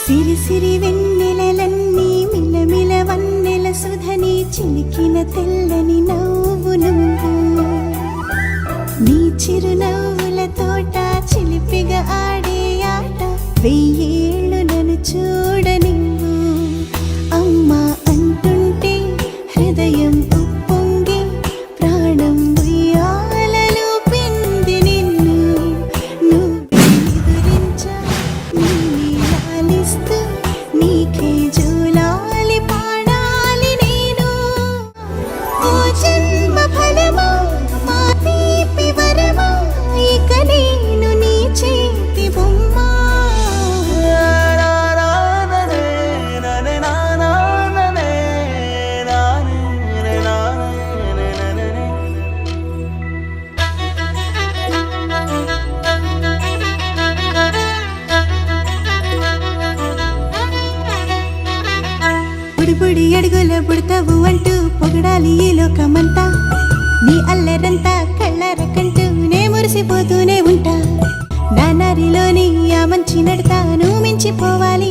సిరి సిరి వెన్నెలలన్నీ మిలమిల వన్నెల సుధని చిలికిన తెల్లని నవ్వు నువ్వు నీ చిరునవ్వుల తోట చిలిపిగా ఆడే ఆట వెయ్యేళ్ళు నన్ను చూడనివ్వు అమ్మా అంటుంటే హృదయం ఉప్పొంగి ప్రాణం ఉయ్యాలలో పిండి నిన్ను నువ్వే ఎదురించా నిన్నే లాలిస్తూ నీకే జూలాలి పాడాలి నేను ఓ జన్మ ఫలమా మా తీపి వరమా ఇక నేను నీ చేతి బొమ్మ బుడిబుడి అడుగుల బుడతావు అంటూ పొగడాలి ఈ లోకమంతా నీ అల్లరంతా కళ్ళరకంటూ నే మురిసిపోతూనే ఉంటా నా నరిలోని ఆ మంచి నడతా నువ్వు మించిపోవాలి